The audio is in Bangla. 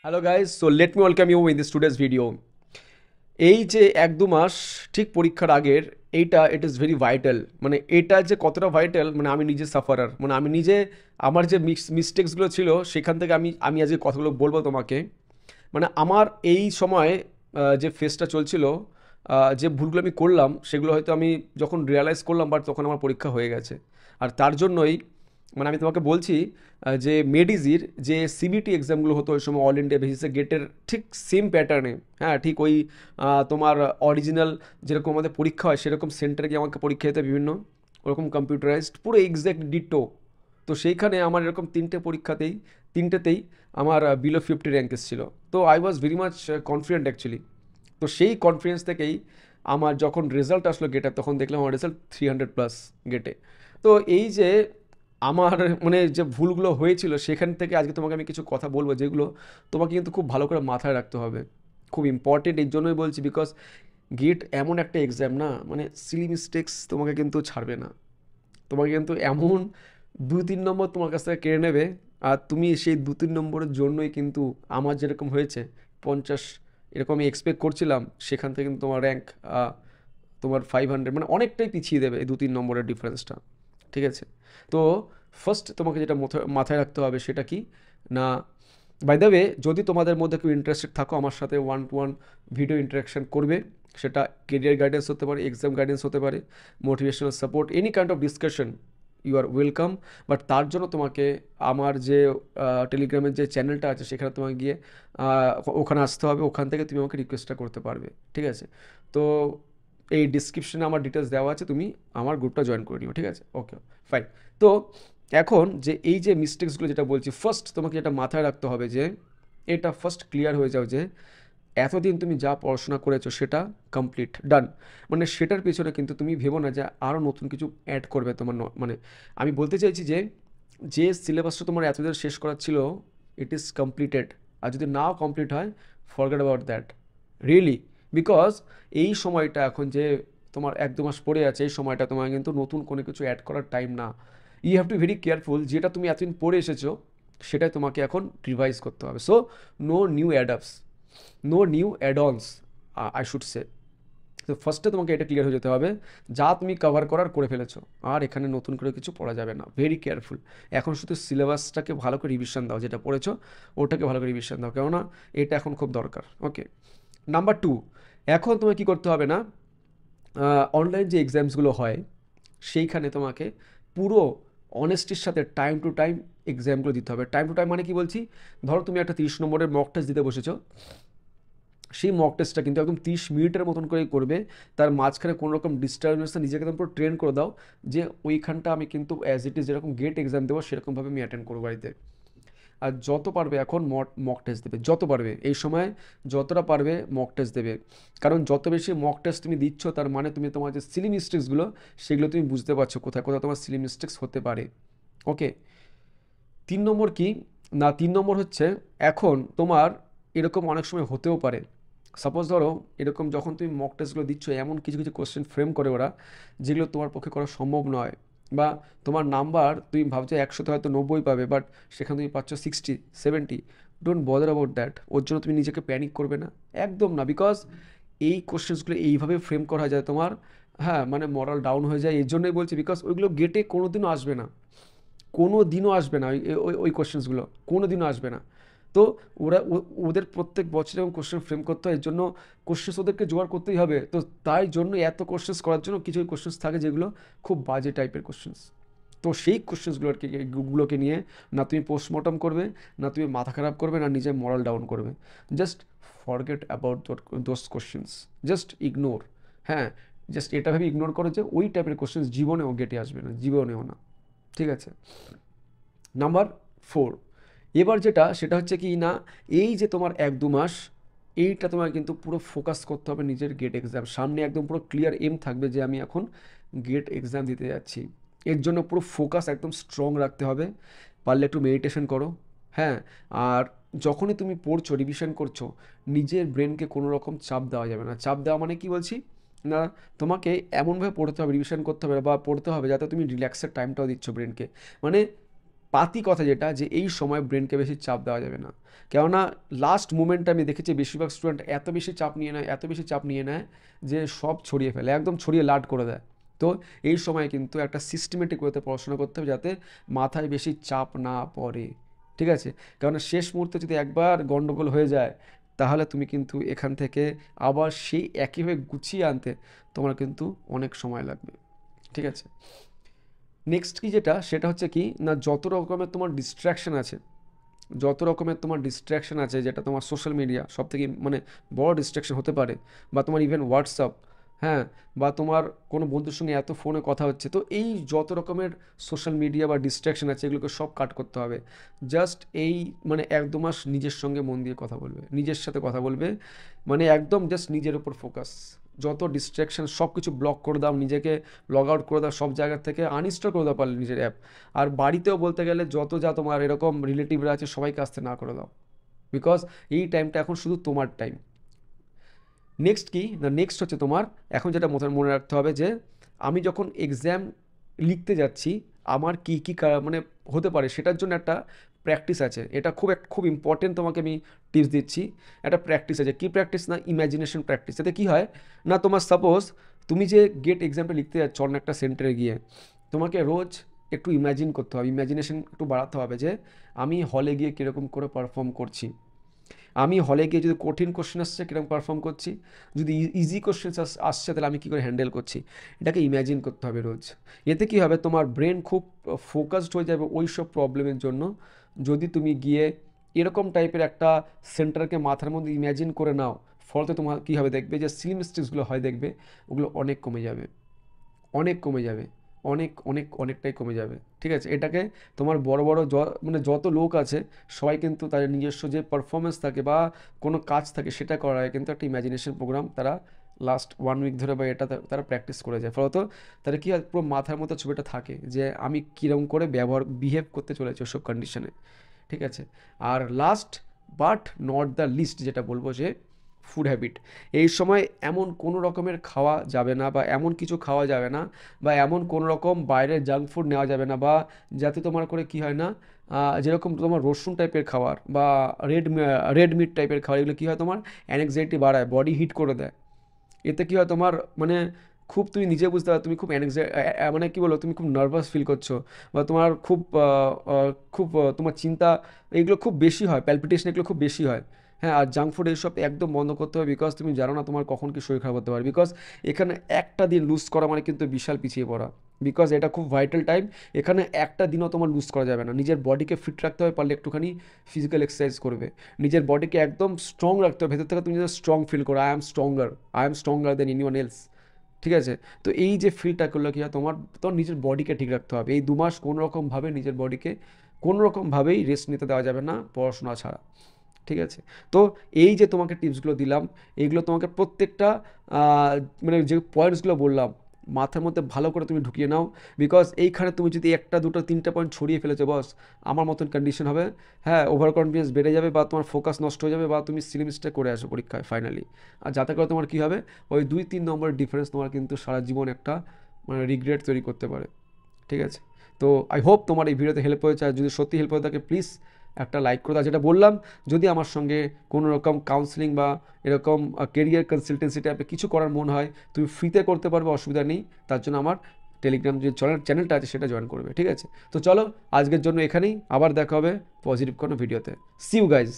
Hello guys, so let me welcome you in this today's video. এই যে 1-2 মাস ঠিক পরীক্ষার আগের এইটা ইট ইজ ভেরি ভাইটাল। মানে এটা যে কতটা ভাইটাল, মানে আমি নিজে সাফারার, মানে আমি নিজে আমার যে মিস্টেক্সগুলো ছিল সেখান থেকে আমি আমি আজকে কথাগুলো বলবো তোমাকে। মানে আমার এই সময় যে ফেসটা চলছিল, যে ভুলগুলো আমি করলাম সেগুলো হয়তো আমি যখন রিয়ালাইজ করলাম, বাট তখন আমার পরীক্ষা হয়ে গেছে। আর তার জন্যই মানে আমি তোমাকে বলছি, যে মেডিজির যে সিবিটি এক্সামগুলো হতো ওই সময় অল ইন্ডিয়া বেসিসে গেটের ঠিক সেম প্যাটার্নে, হ্যাঁ ঠিক ওই তোমার অরিজিনাল যেরকম আমাদের পরীক্ষা হয় সেরকম সেন্টারে গিয়ে আমাকে পরীক্ষা দিতে বিভিন্ন ওরকম কম্পিউটারাইজড পুরো এক্স্যাক্ট ডিটো। তো সেইখানে আমার এরকম তিনটে পরীক্ষাতেই তিনটেতেই আমার বিলো 50 র্যাঙ্ক এসেছিল। তো I was very much confident actually. তো সেই কনফিডেন্স থেকেই আমার যখন রেজাল্ট আসলো গেটের, তখন দেখলাম আমার রেজাল্ট 300+ গেটে। তো এই যে আমার মানে যে ভুলগুলো হয়েছিল সেখান থেকে আজকে তোমাকে আমি কিছু কথা বলবো, যেগুলো তোমাকে কিন্তু খুব ভালো করে মাথায় রাখতে হবে। খুব ইম্পর্টেন্ট এই জন্যই বলছি, বিকজ গেট এমন একটা এক্সাম না, মানে সিলি মিস্টেক্স তোমাকে কিন্তু ছাড়বে না। তোমাকে কিন্তু এমন 2-3 নম্বর তোমার কাছ থেকে কেড়ে নেবে। আর তুমি সেই 2-3 নম্বরের জন্যই কিন্তু আমার যেরকম হয়েছে 50 এরকম আমি এক্সপেক্ট করছিলাম, সেখান থেকে কিন্তু তোমার র্যাঙ্ক তোমার 500 মানে অনেকটাই পিছিয়ে দেবে এই 2-3 নম্বরের ডিফারেন্সটা। ঠিক আছে? তো ফার্স্ট তোমাকে যেটা মাথায় রাখতে হবে সেটা কি না, বাই দ্য ওয়ে, যদি তোমাদের মধ্যে কেউ ইন্টারেস্টেড থাকো আমার সাথে 1-to-1 ভিডিও ইন্টারাকশন করবে, সেটা কেরিয়ার গাইডেন্স হতে পারে, এক্সাম গাইডেন্স হতে পারে, motivational support, any kind of discussion, you are welcome. But তার জন্য তোমাকে আমার যে টেলিগ্রামের যে চ্যানেলটা আছে সেখানে তোমাকে গিয়ে ওখানে আসতে হবে, ওখান থেকে তুমি আমাকে রিকোয়েস্টটা করতে পারবে। ঠিক আছে? তো এই ডিসক্রিপশনে আমার ডিটেলস দেওয়া আছে, তুমি আমার গ্রুপটা জয়েন করে নিও। ঠিক আছে? ওকে, ফাইন। তো এখন যে এই যে মিস্টেক্সগুলো যেটা বলছি, ফার্স্ট তোমাকে যেটা মাথায় রাখতে হবে যে এটা ফার্স্ট ক্লিয়ার হয়ে যাও যে এতদিন তুমি যা পড়াশোনা করেছো সেটা কমপ্লিট ডান। মানে সেটার পিছনে কিন্তু তুমি ভেবো না যে আরও নতুন কিছু অ্যাড করবে তোমার মানে আমি বলতে চাইছি যে যে সিলেবাসটা তোমার এতদিন শেষ করার ছিল, ইট ইজ কমপ্লিটেড। আর যদি নাও কমপ্লিট হয়, forget about that, really. Because এই সময়টা এখন যে তোমার 1-2 মাস পড়ে আছে, এই সময়টা তোমার কিন্তু নতুন কোনো কিছু অ্যাড করার টাইম না। You have to very careful, যেটা তুমি এতদিন পড়ে এসেছো সেটাই তোমাকে এখন রিভাইজ করতে হবে। So no new adapts, no new add-ons, I should say. তো ফার্স্টে তোমাকে এটা ক্লিয়ার হয়ে যেতে হবে, যা তুমি কভার করার করে ফেলেছো, আর এখানে নতুন করে কিছু পড়া যাবে না। Very careful. এখন শুধু সিলেবাসটাকে ভালো করে রিভিশন দাও, যেটা পড়েছো ওটাকে ভালো করে রিভিশন দাও, কেননা এটা এখন খুব দরকার। ওকে, নাম্বার 2, এখন তোমাকে কী করতে হবে না, অনলাইন যে এক্সামসগুলো হয় সেইখানে তোমাকে পুরো অনেস্টির সাথে টাইম টু টাইম এক্সামগুলো দিতে হবে। টাইম টু টাইম মানে কি বলছি, ধরো তুমি একটা 30 নম্বরের মক টেস্ট দিতে বসেছো, সেই মক টেস্টটা কিন্তু একদম 30 মিনিটের মতন করেই করবে। তার মাঝখানে কোনো রকম ডিস্টারবেন্স না, নিজেকে একদম পুরো ট্রেন করে দাও যে ওইখানটা আমি কিন্তু অ্যাজ ইট ইজ যেরকম গেট এক্সাম দেবো সেরকমভাবে আমি অ্যাটেন্ড করবো বাড়িতে। আর যত পারবে এখন মক টেস্ট দেবে, যত পারবে এই সময় যতটা পারবে মক টেস্ট দেবে। কারণ যত বেশি মক টেস্ট তুমি দিচ্ছ, তার মানে তুমি তোমার যে সিলি মিস্টেক্সগুলো সেগুলো তুমি বুঝতে পারছো কোথায় কোথায় তোমার সিলি মিস্টেক্স হতে পারে। ওকে, 3 নম্বর কি না, 3 নম্বর হচ্ছে এখন তোমার এরকম অনেক সময় হতেও পারে, সাপোজ ধরো এরকম যখন তুমি মক টেস্টগুলো দিচ্ছ, এমন কিছু কিছু কোশ্চেন ফ্রেম করে ওরা যেগুলো তোমার পক্ষে করা সম্ভব নয়, বা তোমার নাম্বার তুমি ভাবছো 100-তে হয়তো 90 পাবে, বাট সেখানে তুমি পাচ্ছ 60-70। ডোন্ট বদার অ্যাবাউট দ্যাট, ওর জন্য তুমি নিজেকে প্যানিক করবে না, একদম না। বিকজ এই কোশ্চেন্সগুলো এইভাবে ফ্রেম করা যায় তোমার, হ্যাঁ মানে মরাল ডাউন হয়ে যায়। এই জন্যই বলছি, বিকজ ওইগুলো গেটে কোনো দিনও আসবে না, কোনো দিনও আসবে না, ওই ওই ওই কোশ্চেন্সগুলো কোনো দিনও আসবে না। তো ওদের প্রত্যেক বছর এবং কোশ্চেন ফ্রেম করতে হয়, এর জন্য কোশ্চেন্স ওদেরকে জোগাড় করতেই হবে। তো তাই জন্য এত কোশ্চেন্স করার জন্য কিছু কোশ্চেন্স থাকে যেগুলো খুব বাজে টাইপের কোশ্চেন্স। তো সেই কোশ্চেন্সগুলোকে নিয়ে না তুমি পোস্টমর্টম করবে, না তুমি মাথা খারাপ করবে, না নিজের মরাল ডাউন করবে। Just forget about those questions, just ignore. হ্যাঁ, জাস্ট এটা ভেবে ইগনোর করো যে ওই টাইপের কোশ্চেন্স জীবনেও গেটে আসবে না, জীবনেও না। ঠিক আছে? নাম্বার 4, এবার যেটা সেটা হচ্ছে কি না, এই যে তোমার 1-2 মাস এইটা তোমার কিন্তু পুরো ফোকাস করতে হবে নিজের গেট এক্সাম সামনে, একদম পুরো ক্লিয়ার এম থাকবে যে আমি এখন গেট এক্সাম দিতে যাচ্ছি। এর জন্য পুরো ফোকাস একদম স্ট্রং রাখতে হবে। পারলে একটু মেডিটেশন করো। হ্যাঁ, আর যখনই তুমি পড়ছো রিভিশন করছো, নিজের ব্রেনকে কোনো রকম চাপ দেওয়া যাবে না। চাপ দেওয়া মানে কি বলছি না, তোমাকে এমনভাবে পড়তে হবে, রিভিশন করতে হবে বা পড়তে হবে যাতে তুমি রিল্যাক্সের টাইমটাও দিচ্ছ ব্রেনকে। মানে পাতি কথা যেটা, যে এই সময় ব্রেনকে বেশি চাপ দেওয়া যাবে না। কেননা লাস্ট মোমেন্টে আমি দেখেছি বেশিরভাগ স্টুডেন্ট এত বেশি চাপ নিয়ে নেয় যে সব ছড়িয়ে ফেলে, একদম ছড়িয়ে লাট করে দেয়। তো এই সময় কিন্তু একটা সিস্টেমেটিক ওয়েতে পড়াশোনা করতে হবে, যাতে মাথায় বেশি চাপ না পড়ে, ঠিক আছে? কারণ শেষ মুহূর্তে যদি একবার গন্ডগোল হয়ে যায়, তাহলে তুমি কিন্তু এখান থেকে আবার সেই একইভাবে গুছিয়ে আনতে তোমার কিন্তু অনেক সময় লাগবে, ঠিক আছে? নেক্সট কি যেটা, সেটা হচ্ছে কি না, যত রকমের তোমার ডিস্ট্র্যাকশন আছে, যেটা তোমার সোশ্যাল মিডিয়া সব থেকে মানে বড় ডিস্ট্র্যাকশন হতে পারে, বা তোমার ইভেন হোয়াটসঅ্যাপ, হ্যাঁ, বা তোমার কোনো বন্ধুর সঙ্গে এত ফোনে কথা হচ্ছে, তো এই যত রকমের সোশ্যাল মিডিয়া বা ডিস্ট্র্যাকশন আছে এগুলোকে সব কাট করতে হবে। জাস্ট এই মানে 1-2 মাস নিজের সঙ্গে মন দিয়ে কথা বলবে, নিজের সাথে কথা বলবে, মানে একদম জাস্ট নিজের উপর ফোকাস। যত ডিস্ট্র্যাকশন সব কিছু ব্লক করে দাও, নিজেকে লগ আউট করে দাও সব জায়গা থেকে, আনইনস্টল করে দাও পারলে নিজের অ্যাপ। আর বাড়িতেও বলতে গেলে যত যা তোমার এরকম রিলেটিভরা আছে সবাইকে আসতে না করে দাও, বিকজ এই টাইমটা এখন শুধু তোমার টাইম। নেক্সট কি না, নেক্সট হচ্ছে তোমার এখন যেটা মনে রাখতে হবে যে আমি যখন এক্সাম লিখতে যাচ্ছি আমার কী কী মানে হতে পারে, সেটার জন্য একটা প্র্যাকটিস আছে। এটা খুব ইম্পর্টেন্ট, তোমাকে আমি টিপস দিচ্ছি। একটা প্র্যাকটিস আছে, কী প্র্যাকটিস না, ইম্যাজিনেশন প্র্যাকটিস। এতে কী হয় না, তোমার সাপোজ তুমি যে গেট এক্সামটা লিখতে যাচ্ছ অন্য একটা সেন্টারে গিয়ে, তোমাকে রোজ একটু ইম্যাজিন করতে হবে, ইম্যাজিনেশন একটু বাড়াতে হবে যে আমি হলে গিয়ে কীরকম করে পারফর্ম করছি, আমি হলে গিয়ে যদি কঠিন কোশ্চেন আসছে কীরকম পারফর্ম করছি, যদি ইজি কোশ্চেন আসছে তাহলে আমি কী করে হ্যান্ডেল করছি, এটাকে ইম্যাজিন করতে হবে রোজ। এতে কী হবে, তোমার ব্রেন খুব ফোকাসড হয়ে যাবে ওই সব প্রবলেমের জন্য। যদি তুমি গিয়ে এরকম টাইপের একটা সেন্টারকে মাথার মধ্যে ইম্যাজিন করে নাও, ফলতে তোমার কী হবে দেখবে যে স্লিম মিস্টেক্সগুলো হয় দেখবে ওগুলো অনেক কমে যাবে, অনেক কমে যাবে, অনেকটাই কমে যাবে, ঠিক আছে? এটাকে তোমার বড় বড় মানে যত লোক আছে সবাই কিন্তু তাদের নিজস্ব যে পারফরমেন্স থাকে বা কোনো কাজ থাকে সেটা করা হয় কিন্তু একটা ইমাজিনেশন প্রোগ্রাম তারা লাস্ট 1 উইক ধরে বা এটা তারা প্র্যাকটিস করে যায়, ফলত তারা কি হয় পুরো মাথার মতো ছবিটা থাকে যে আমি কীরকম করে বিহেভ করতে চলেছি ওসব কন্ডিশনে, ঠিক আছে? আর last but not the least যেটা বলবো, যে ফুড হ্যাবিট। এই সময় এমন কোনো রকমের খাওয়া যাবে না, বা এমন কিছু খাওয়া যাবে না, বা এমন কোনো রকম বাইরের জাঙ্ক ফুড নেওয়া যাবে না, বা যাতে তোমার করে কি হয় না, যেরকম তোমার রসুন টাইপের খাবার বা রেড মিট টাইপের খাবার, এগুলো কী হয় তোমার অ্যাংজাইটি বাড়ায়, বডি হিট করে দেয়। এতে কী হয় তোমার মানে খুব তুমি নিজে বুঝতে পারো তুমি খুব মানে কী বলো, তুমি খুব নার্ভাস ফিল করছো, বা তোমার তোমার চিন্তা এগুলো খুব বেশি হয়, প্যালপিটেশন এগুলো খুব বেশি হয়। হ্যাঁ, আর জাঙ্ক ফুড এইসব একদম বন্ধ করতে হবে, বিকজ তুমি জানো না তোমার কখন কি শরীর খারাপ হতে পারে, বিকজ এখানে একটা দিন লুজ করা মানে কিন্তু বিশাল পিছিয়ে পড়া, বিকজ এটা খুব ভাইটাল টাইম। এখানে একটা দিনও তোমার লুজ করা যাবে না, নিজের বডিকে ফিট রাখতে হবে, পারলে একটুখানি ফিজিক্যাল এক্সারসাইজ করবে, নিজের বডিকে একদম স্ট্রং রাখতে হবে, ভেতর থেকে তুমি যেন স্ট্রং ফিল করো, I am stronger than anyone else, ঠিক আছে? তো এই যে ফিলটা করলে কি হয়, তোমার নিজের বডিকে ঠিক রাখতে হবে। এই 2 মাস কোনোরকমভাবে নিজের বডিকে কোনোরকমভাবেই রেস্ট নিতে দেওয়া যাবে না পড়াশোনা ছাড়া, ঠিক আছে? তো এই যে তোমাকে টিপসগুলো দিলাম, এইগুলো তোমাকে প্রত্যেকটা মানে যে পয়েন্টসগুলো বললাম মাথার মধ্যে ভালো করে তুমি ঢুকিয়ে নাও, বিকজ এইখানে তুমি যদি 1টা 2টো 3টে পয়েন্ট ছড়িয়ে ফেলেছো বস, আমার মতন কন্ডিশন হবে। হ্যাঁ, ওভার কনফিডেন্স বেড়ে যাবে, বা তোমার ফোকাস নষ্ট হয়ে যাবে, বা তুমি সিলি মিস্টেক করে আসো পরীক্ষায় ফাইনালি। আর যাতে করে তোমার কী হবে, ওই 2-3 নম্বরের ডিফারেন্স তোমার কিন্তু সারা জীবন একটা মানে রিগ্রেট তৈরি করতে পারে, ঠিক আছে? তো আই হোপ তোমার এই ভিডিওতে হেল্প হয়েছে, আর যদি সত্যি হেল্প হয়ে থাকে প্লিজ একটা লাইক করে দাও। যেটা বললাম, যদি আমার সঙ্গে কোনো রকম কাউন্সেলিং বা এরকম কেরিয়ার কনসালটেন্সি টাইপের কিছু করার মন হয়, তুমি ফ্রিতে করতে পারবে, অসুবিধা নেই। তার জন্য আমার টেলিগ্রাম যে চ্যানেলটা আছে সেটা জয়েন করবে, ঠিক আছে? তো চলো আজকের জন্য এখানেই, আবার দেখা হবে পজিটিভ কোনো ভিডিওতে। See you guys.